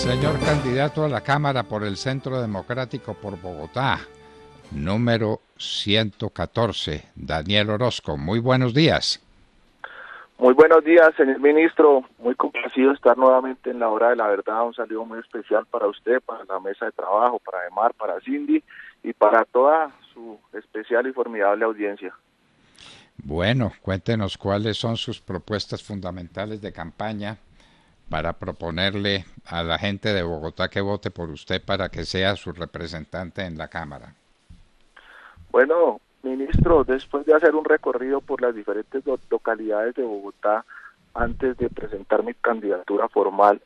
Señor candidato a la Cámara por el Centro Democrático por Bogotá, número 114, Daniel Orozco. Muy buenos días. Muy buenos días, señor ministro. Muy complacido estar nuevamente en la hora de la verdad. Un saludo muy especial para usted, para la mesa de trabajo, para Emar, para Cindy y para toda su especial y formidable audiencia. Bueno, cuéntenos cuáles son sus propuestas fundamentales de campaña para proponerle a la gente de Bogotá que vote por usted para que sea su representante en la Cámara. Bueno, ministro, después de hacer un recorrido por las diferentes localidades de Bogotá antes de presentar mi candidatura formal,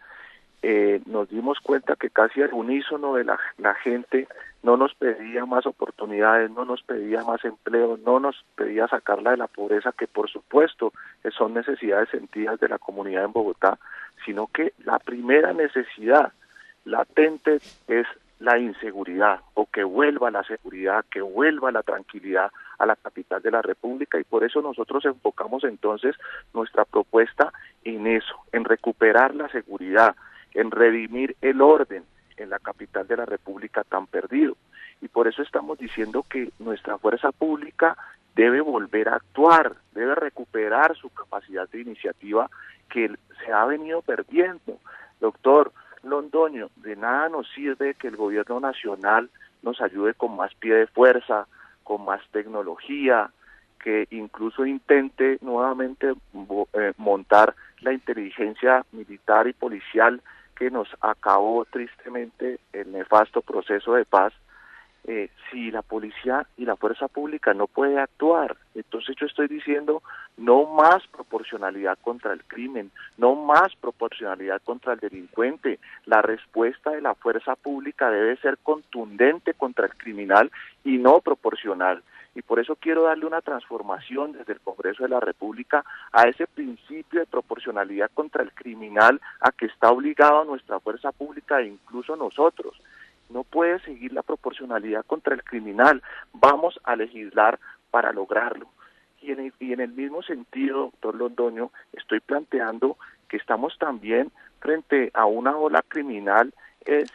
nos dimos cuenta que casi al unísono de la gente no nos pedía más oportunidades, no nos pedía más empleo, no nos pedía sacarla de la pobreza, que por supuesto son necesidades sentidas de la comunidad en Bogotá, sino que la primera necesidad latente es la inseguridad, o que vuelva la seguridad, que vuelva la tranquilidad a la capital de la República, y por eso nosotros enfocamos entonces nuestra propuesta en eso, en recuperar la seguridad, en redimir el orden en la capital de la República tan perdido. Y por eso estamos diciendo que nuestra fuerza pública debe volver a actuar, debe recuperar su capacidad de iniciativa que se ha venido perdiendo. Doctor Londoño, de nada nos sirve que el gobierno nacional nos ayude con más pie de fuerza, con más tecnología, que incluso intente nuevamente montar la inteligencia militar y policial que nos acabó tristemente el nefasto proceso de paz, si la policía y la fuerza pública no puede actuar. Entonces yo estoy diciendo no más proporcionalidad contra el crimen, no más proporcionalidad contra el delincuente. La respuesta de la fuerza pública debe ser contundente contra el criminal y no proporcional. Y por eso quiero darle una transformación desde el Congreso de la República a ese principio de proporcionalidad contra el criminal a que está obligado nuestra fuerza pública e incluso nosotros. No puede seguir la proporcionalidad contra el criminal. Vamos a legislar para lograrlo. Y en el mismo sentido, doctor Londoño, estoy planteando que estamos también frente a una ola criminal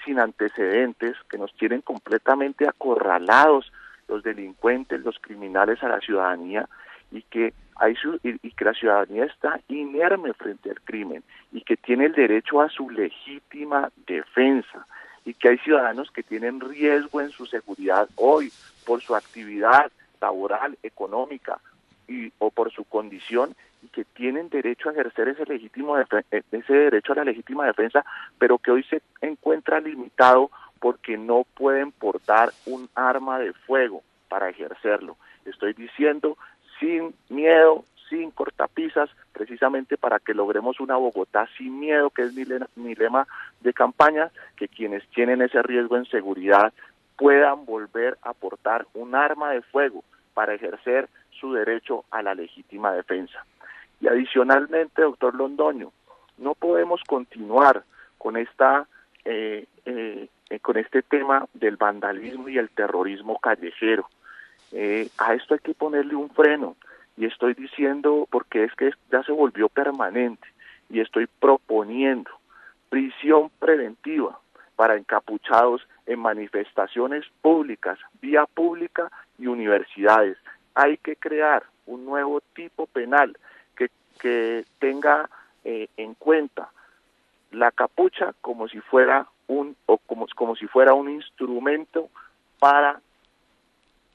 sin antecedentes, que nos tienen completamente acorralados los delincuentes, los criminales a la ciudadanía, y que la ciudadanía está inerme frente al crimen y que tiene el derecho a su legítima defensa, y que hay ciudadanos que tienen riesgo en su seguridad hoy por su actividad laboral, económica o por su condición, y que tienen derecho a ejercer ese derecho a la legítima defensa, pero que hoy se encuentra limitado porque no pueden portar un arma de fuego para ejercerlo. Estoy diciendo sin miedo, sin cortapisas, precisamente para que logremos una Bogotá sin miedo, que es mi lema de campaña, que quienes tienen ese riesgo en seguridad puedan volver a portar un arma de fuego para ejercer su derecho a la legítima defensa. Y adicionalmente, doctor Londoño, no podemos continuar con con este tema del vandalismo y el terrorismo callejero. A esto hay que ponerle un freno, y estoy diciendo, porque es que ya se volvió permanente, y estoy proponiendo prisión preventiva para encapuchados en manifestaciones públicas, vía pública y universidades. Hay que crear un nuevo tipo penal que tenga en cuenta la capucha como si fuera como si fuera un instrumento para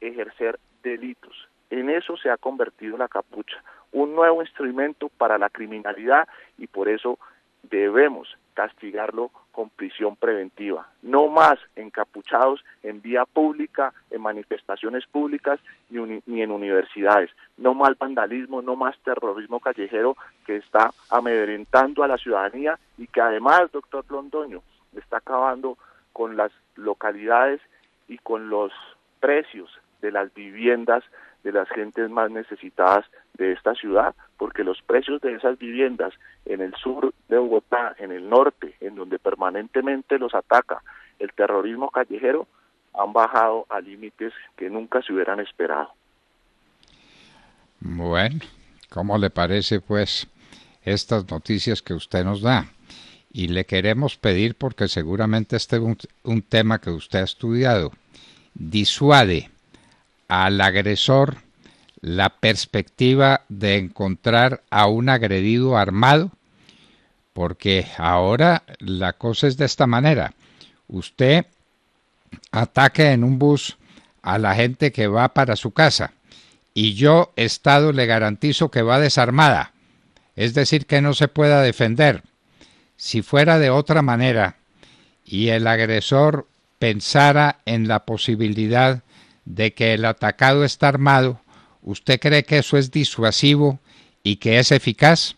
ejercer delitos. En eso se ha convertido la capucha, un nuevo instrumento para la criminalidad, y por eso debemos castigarlo con prisión preventiva. No más encapuchados en vía pública, en manifestaciones públicas ni en universidades. No más vandalismo, no más terrorismo callejero que está amedrentando a la ciudadanía y que además, doctor Londoño, está acabando con las localidades y con los precios de las viviendas de las gentes más necesitadas de esta ciudad, porque los precios de esas viviendas en el sur de Bogotá, en el norte, en donde permanentemente los ataca el terrorismo callejero, han bajado a límites que nunca se hubieran esperado. Bueno, ¿cómo le parece pues estas noticias que usted nos da? y le queremos pedir, porque seguramente este es un tema que usted ha estudiado, disuade al agresor la perspectiva de encontrar a un agredido armado, porque ahora la cosa es de esta manera. Usted ataque en un bus a la gente que va para su casa y yo, Estado, le garantizo que va desarmada, es decir, que no se pueda defender. Si fuera de otra manera y el agresor pensara en la posibilidad de que el atacado está armado, ¿usted cree que eso es disuasivo y que es eficaz?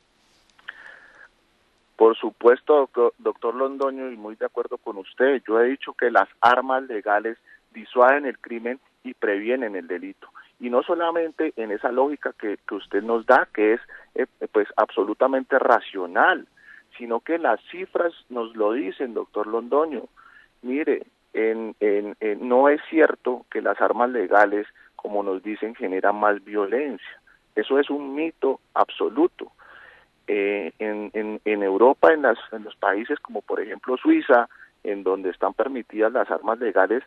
Por supuesto, doctor Londoño, y muy de acuerdo con usted. Yo he dicho que las armas legales disuaden el crimen y previenen el delito. Y no solamente en esa lógica que usted nos da, que es pues absolutamente racional, sino que las cifras nos lo dicen, doctor Londoño. Mire, no es cierto que las armas legales, como nos dicen, generan más violencia. Eso es un mito absoluto. En Europa, en los países como por ejemplo Suiza, en donde están permitidas las armas legales,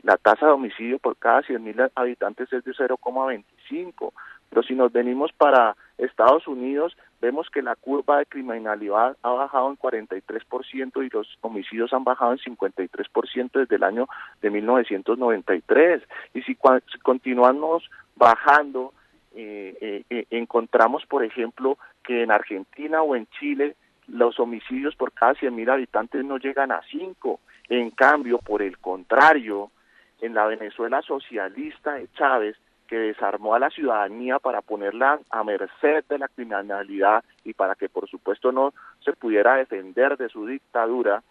la tasa de homicidio por cada 100.000 habitantes es de 0,25. Pero si nos venimos para Estados Unidos, vemos que la curva de criminalidad ha bajado en 43% y los homicidios han bajado en 53% desde el año de 1993. Y si continuamos bajando, encontramos, por ejemplo, que en Argentina o en Chile los homicidios por cada 100.000 habitantes no llegan a 5. En cambio, por el contrario, en la Venezuela socialista de Chávez, que desarmó a la ciudadanía para ponerla a merced de la criminalidad y para que, por supuesto, no se pudiera defender de su dictadura,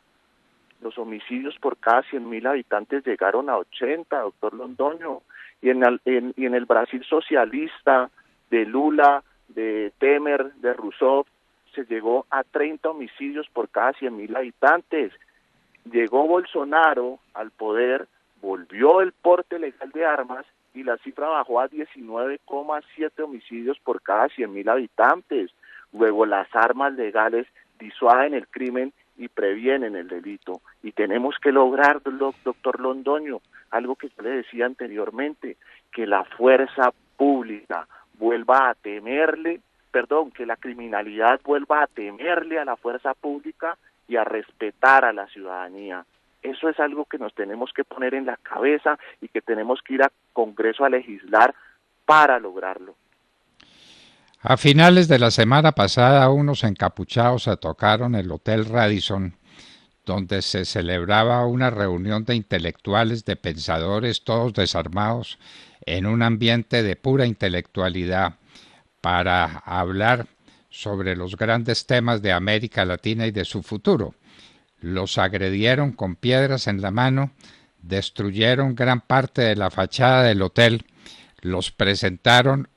los homicidios por cada 100.000 habitantes llegaron a 80, doctor Londoño. Y en el Brasil socialista de Lula, de Temer, de Rousseff, se llegó a 30 homicidios por cada 100.000 habitantes. Llegó Bolsonaro al poder, volvió el porte legal de armas y la cifra bajó a 19,7 homicidios por cada 100.000 habitantes. Luego, las armas legales disuaden el crimen y previenen el delito. Y tenemos que lograr, doctor Londoño, algo que yo le decía anteriormente, que la fuerza pública vuelva a temerle, que la criminalidad vuelva a temerle a la fuerza pública y a respetar a la ciudadanía. Eso es algo que nos tenemos que poner en la cabeza y que tenemos que ir al Congreso a legislar para lograrlo. A finales de la semana pasada, unos encapuchados atacaron el Hotel Radisson, donde se celebraba una reunión de intelectuales, de pensadores, todos desarmados, en un ambiente de pura intelectualidad, para hablar sobre los grandes temas de América Latina y de su futuro. Los agredieron con piedras en la mano, destruyeron gran parte de la fachada del hotel, los presentaron,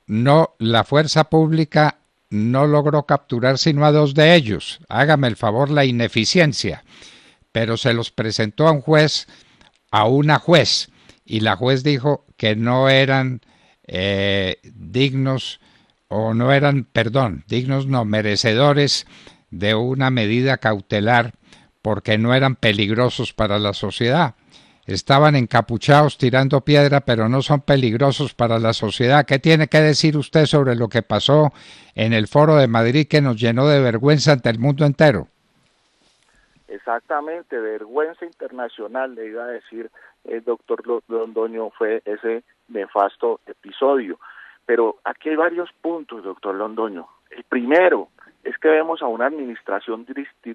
la fuerza pública no logró capturar sino a 2 de ellos, hágame el favor la ineficiencia, pero se los presentó a un juez, a una juez, y la juez dijo que no eran merecedores de una medida cautelar porque no eran peligrosos para la sociedad. Estaban encapuchados tirando piedra, pero no son peligrosos para la sociedad. ¿Qué tiene que decir usted sobre lo que pasó en el Foro de Madrid, que nos llenó de vergüenza ante el mundo entero? Exactamente, vergüenza internacional, le iba a decir el doctor Londoño, fue ese nefasto episodio. Pero aquí hay varios puntos, doctor Londoño. El primero es que vemos a una administración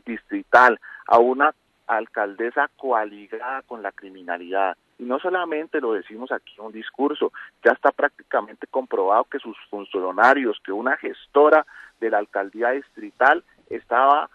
distrital, a una alcaldesa coaligada con la criminalidad. Y no solamente lo decimos aquí en un discurso, ya está prácticamente comprobado que sus funcionarios, que una gestora de la alcaldía distrital estaba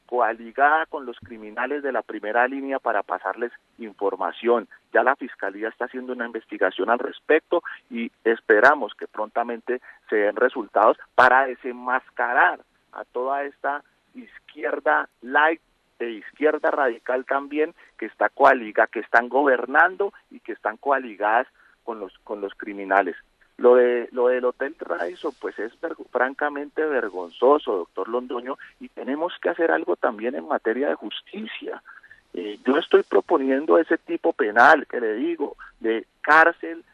coaligada con los criminales de la primera línea para pasarles información. Ya la Fiscalía está haciendo una investigación al respecto y esperamos que prontamente se den resultados para desenmascarar a toda esta izquierda light de izquierda radical también, que está coaligada, que están gobernando y que están coaligadas con los criminales. Lo del Hotel Radisson, pues es francamente vergonzoso, doctor Londoño, y tenemos que hacer algo también en materia de justicia. Yo estoy proponiendo ese tipo penal que le digo, de cárcel,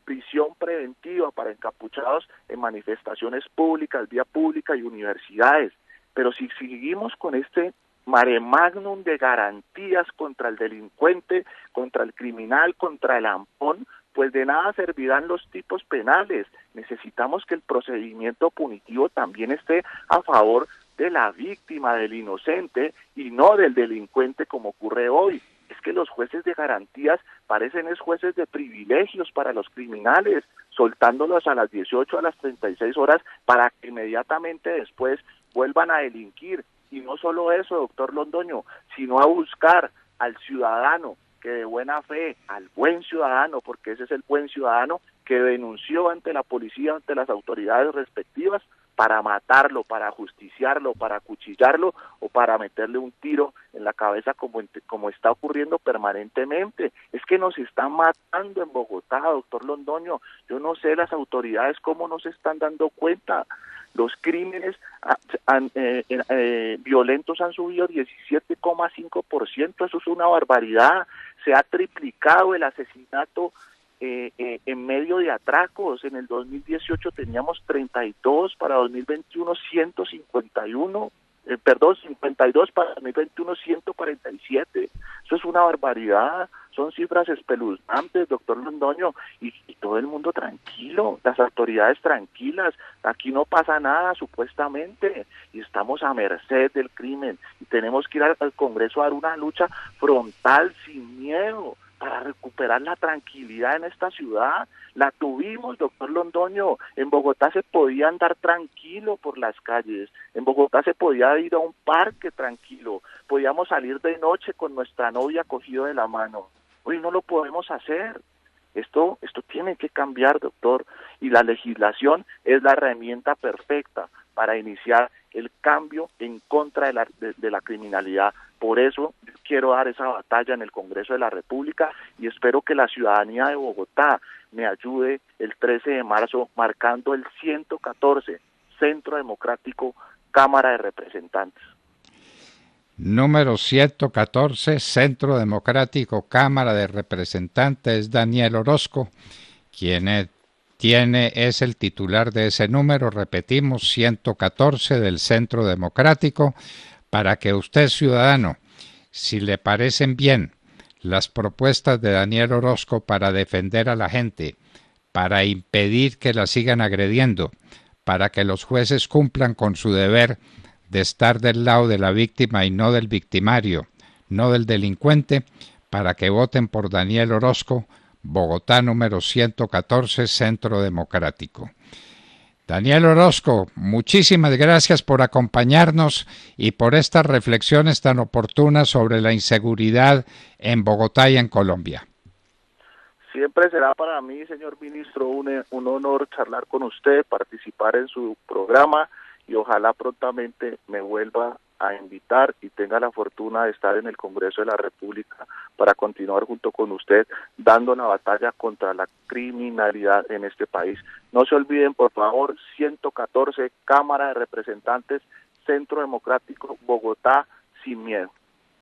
prisión preventiva para encapuchados en manifestaciones públicas, vía pública y universidades. Pero si seguimos con este mare magnum de garantías contra el delincuente, contra el criminal, contra el ampón, pues de nada servirán los tipos penales. Necesitamos que el procedimiento punitivo también esté a favor de la víctima, del inocente, y no del delincuente como ocurre hoy. Es que los jueces de garantías parecen jueces de privilegios para los criminales, soltándolos a las 18, a las 36 horas, para que inmediatamente después vuelvan a delinquir. Y no solo eso, doctor Londoño, sino a buscar al ciudadano que de buena fe, al buen ciudadano, porque ese es el buen ciudadano que denunció ante la policía, ante las autoridades respectivas, para matarlo, para ajusticiarlo, para acuchillarlo o para meterle un tiro en la cabeza como está ocurriendo permanentemente. Es que nos están matando en Bogotá, doctor Londoño. Yo no sé las autoridades cómo no se están dando cuenta. Los crímenes violentos han subido 17,5%, eso es una barbaridad. Se ha triplicado el asesinato en medio de atracos. En el 2018 teníamos 32, para 2021 151, 52, para 2021 147. Eso es una barbaridad, son cifras espeluznantes, doctor Londoño, y todo el mundo tranquilo, las autoridades tranquilas, aquí no pasa nada supuestamente, y estamos a merced del crimen, y tenemos que ir al Congreso a dar una lucha frontal, sin miedo, para recuperar la tranquilidad en esta ciudad. La tuvimos, doctor Londoño. En Bogotá se podía andar tranquilo por las calles, en Bogotá se podía ir a un parque tranquilo, podíamos salir de noche con nuestra novia cogido de la mano. Hoy no lo podemos hacer. Esto tiene que cambiar, doctor, y la legislación es la herramienta perfecta para iniciar el cambio en contra de la criminalidad. Por eso quiero dar esa batalla en el Congreso de la República y espero que la ciudadanía de Bogotá me ayude el 13 de marzo marcando el 114, Centro Democrático, Cámara de Representantes. Número 114, Centro Democrático, Cámara de Representantes, Daniel Orozco, quien es el titular de ese número, repetimos, 114 del Centro Democrático, para que usted, ciudadano, si le parecen bien las propuestas de Daniel Orozco para defender a la gente, para impedir que la sigan agrediendo, para que los jueces cumplan con su deber de estar del lado de la víctima y no del victimario, no del delincuente, para que voten por Daniel Orozco, Bogotá número 114, Centro Democrático. Daniel Orozco, muchísimas gracias por acompañarnos y por estas reflexiones tan oportunas sobre la inseguridad en Bogotá y en Colombia. Siempre será para mí, señor ministro, un honor charlar con usted, participar en su programa y ojalá prontamente me vuelva a invitar y tenga la fortuna de estar en el Congreso de la República para continuar junto con usted dando la batalla contra la criminalidad en este país. No se olviden, por favor, 114, Cámara de Representantes, Centro Democrático, Bogotá, sin miedo.